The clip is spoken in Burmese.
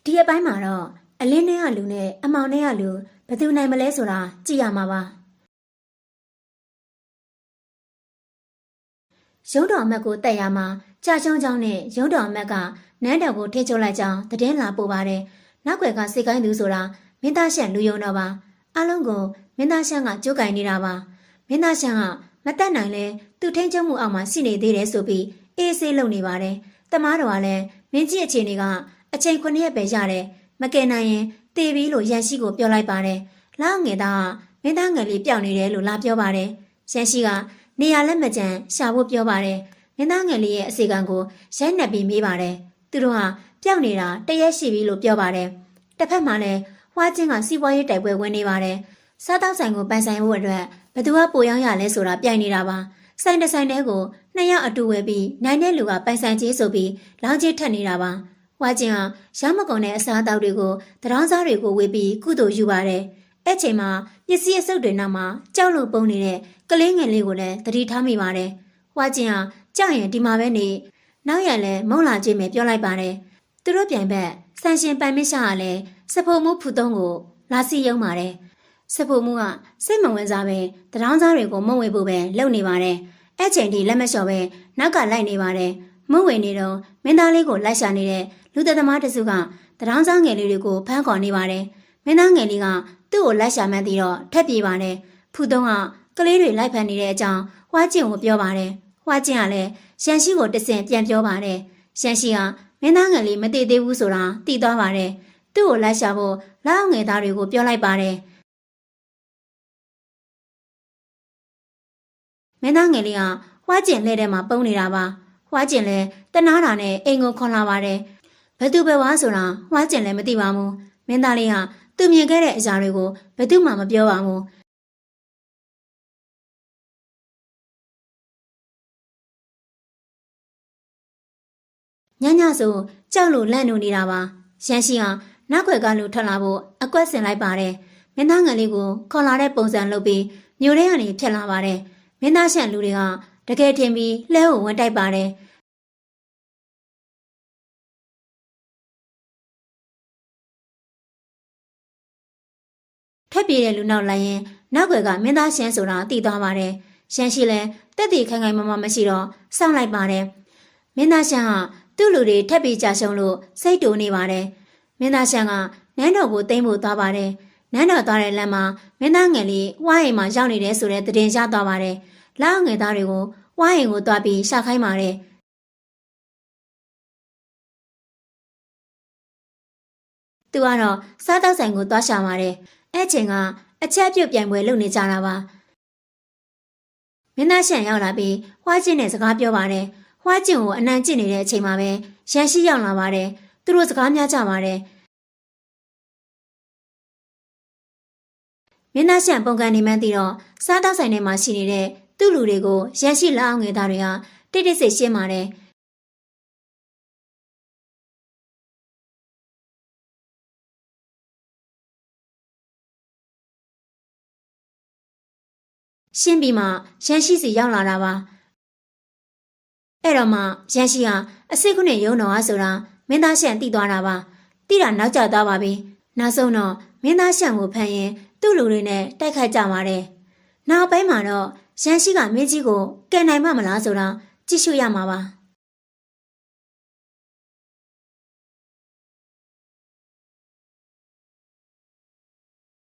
ဒီအပိုင်းမှာတော့အလင်းနဲ့ကလူနဲ့အမောင်နဲ့ကလူဘယ်သူနိုင်မလဲဆိုတာကြည့်ရမှာပါရုံးတော်အမတ်ကိုတက်ရမှာကြာချုံချောင်းနဲ့ရုံးတော်အမတ်ကနန်းတော်ကိုထိချုပ်လိုက်ကြောင်းသတင်းလာပို့ပါတယ်နောက်ွယ်ကစိတ်ကိုင်းသူဆိုတာမင်းသားရှန်လူယုံတော်ပါအလုံးကိုမင်းသားရှန်ကကြိုးကင်နေတာပါမင်းသားရှန်ကမတက်နိုင်လဲသူထိန်းချုပ်မှုအောက်မှာရှိနေသေးတယ်ဆိုပြီးအေးဆေးလုပ်နေပါတယ်တမားတော်ကလည်းမင်းကြီးအခြေအနေကအချိန်9ရက်ပဲရတယ်မကယ်နိုင်ရင်တေးပြီးလို့ရန်ရှိကိုပြောလိုက်ပါတယ်လောက်ငယ်သားကမင်းသားငယ်လေးပျောက်နေတယ်လို့လာပြောပါတယ်ရန်ရှိကနေရာလက်မကျန်ရှာဖို့ပြောပါတယ်မင်းသားငယ်လေးရဲ့အစီကံကိုရိုက်နှက်ပြီးမေးပါတယ်သူတို့ဟာပျောက်နေတာတရက်ရှိပြီလို့ပြောပါတယ်တစ်ဖက်မှာလည်းဝါချင်းကစီးပွားရေးတိုက်ပွဲဝင်နေပါတယ်စားတောက်ဆိုင်ကိုပိုင်ဆိုင်ဖို့အတွက်ဘသူကပိုရောင်းရလဲဆိုတာပြိုင်နေတာပါဆိုင်တစ်ဆိုင်တဲကို2ယောက်အတူဝယ်ပြီးနိုင်တဲ့လူကပိုင်ဆိုင်ကြီးဆိုပြီးလောင်းကြီးထက်နေတာပါဝါချင်းကရောင်းမကုန်တဲ့အစားအသောက်တွေကိုတရောင်းစားတွေကိုဝေပြီးကုသိုလ်ယူပါတယ်အဲ့ချိန်မှာပစ္စည်းအစုပ်တွေနောက်မှာကြောက်လို့ပုံနေတဲ့ကလေးငယ်လေးကိုလည်းသတိထားမိပါတယ်ဝါချင်းကကြောက်ရင်ဒီမှာပဲနေနောက်ရလည်းမုံလာကြည့်မယ်ပြောလိုက်ပါတယ်သူတို့ပြိုင်ဘက်ဆန်ရှင်ပိုင်မရှာကလည်းစဖို့မှုဖူသုံးကိုလာစီယုံပါတယ်စဖို့မှုကစိတ်မဝင်စားပဲတရောင်းစားတွေကိုမုံဝေဖို့ပဲလုပ်နေပါတယ်အဲ့ချိန်ဒီလက်မလျှော်ပဲနောက်ကလိုက်နေပါတယ်မုံဝေနေတော့မင်းသားလေးကိုလိုက်ရှာနေတဲ့လူသက်သမားတစုကတရောင်းစားငယ်လေးတွေကိုဖမ်းခေါ်နေပါတယ်မင်းသားငယ်လေးကသူ့ကိုလိုက်ရှာမှန်းပြီးတော့ထက်ပြေးပါတယ်ဖူသုံးကကလေးတွေလိုက်ဖမ်းနေတဲ့အကြောင်းဝါကျင်ကိုပြောပါတယ်ဝါကျင်ကလည်းရှန်ရှိကိုတဆင့်ပြန်ပြောပါတယ်ရှန်ရှိကမင်းသားငယ်လေးမတည်သေးဘူးဆိုတာသိသွားပါတယ်သူ့ကိုလိုက်ရှာဖို့လောက်ငယ်သားတွေကိုပြောလိုက်ပါတယ်မင်းသားငယ်လေးကဝါကျင်လဲထဲမှာပုံနေတာပါဝါကျင်လည်းတနာတာနဲ့အိမ်ကိုခွန်လာပါတယ်ဘသူပဲဝါဆိုတာဝါကျင်လည်းမသိပါဘူးမင်းသားလေးကသူမြင်ခဲ့တဲ့အရာတွေကိုဘသူမှမပြောပါဘူးညညဆိုကြောက်လို့လန့်နေနေတာပါရန်ရှိကနောက်ွယ်ကလူထွက်လာဖို့အကွက်ဆင်လိုက်ပါတယ်မင်းသားငယ်လေးကိုခေါ်လာတဲ့ပုံစံလုပ်ပြီးမြို့ထဲကနေဖြတ်လာပါတယ်မင်းသားရှန်လူတွေကတကယ်ထင်ပြီးလှဲကိုဝင်တိုက်ပါတယ်ထက်ပြေးတဲ့လူနောက်လိုက်ရင်နောက်ွယ်ကမင်းသားရှန်ဆိုတာသိသွားပါတယ်ရှန်ရှိလဲတက်တည်ခိုင်ခိုင်မာမာမရှိတော့စောင့်လိုက်ပါတယ်မင်းသားရှန်ကသူ့လူတွေထက်ပြီးကြာရှုံးလို့စိတ်တူနေပါတယ်မင်းသားရှန်ကနန်းတော်ကိုတိမ့်ဖို့သွားပါတယ်နန်းတော်သွားတဲ့လမ်းမှာမင်းသားငယ်လေးဝါရင်မှာရောက်နေတယ်ဆိုတဲ့သတင်းရသွားပါတယ်လောက်ငယ်သားတွေကိုဝါရင်ကိုသွားပြီးရှာခိုင်းပါတယ်သူကတော့စားတောက်ဆိုင်ကိုသွားရှာပါတယ်အဲ့ချိန်ကအချက်ပြုတ်ပြိုင်ပွဲလုပ်နေကြတာပါမင်းသားရှန်ရောက်လာပြီးဝါကျင်နဲ့စကားပြောပါတယ်ဝါကျင်ကိုအနံကျင့်နေတဲ့အချိန်မှာပဲရန်ရှိရောက်လာပါတယ်သူတို့စကားများကြပါတယ်မင်းသားရှန်ပုံကန်နေမှန်းသိတော့စားတောက်ဆိုင်ထဲမှာရှိနေတဲ့သူ့လူတွေကိုရန်ရှိလာအောင်ငယ်သားတွေကတိတ်တိတ်ဆိတ်ရှင်းပါတယ်ရှင်းပြီးမှရန်ရှိစီရောက်လာတာပါအဲ့တော့မှရန်ရှိကအစ်စ်ခုနှစ်ရုံတော်အားဆိုတာမင်းသားရှန်သိသွားတာပါသိတာနောက်ကျသွားပါပြီနောက်ဆုံးတော့မင်းသားရှန်ကိုဖမ်းရင်သူ့လူတွေနဲ့တိုက်ခိုက်ကြပါတယ်နောက်ပိုင်းမှာတော့ရန်ရှိကမင်းကြီးကိုကယ်နိုင်မှမလားဆိုတာကြည့်ရှုရမှာပါ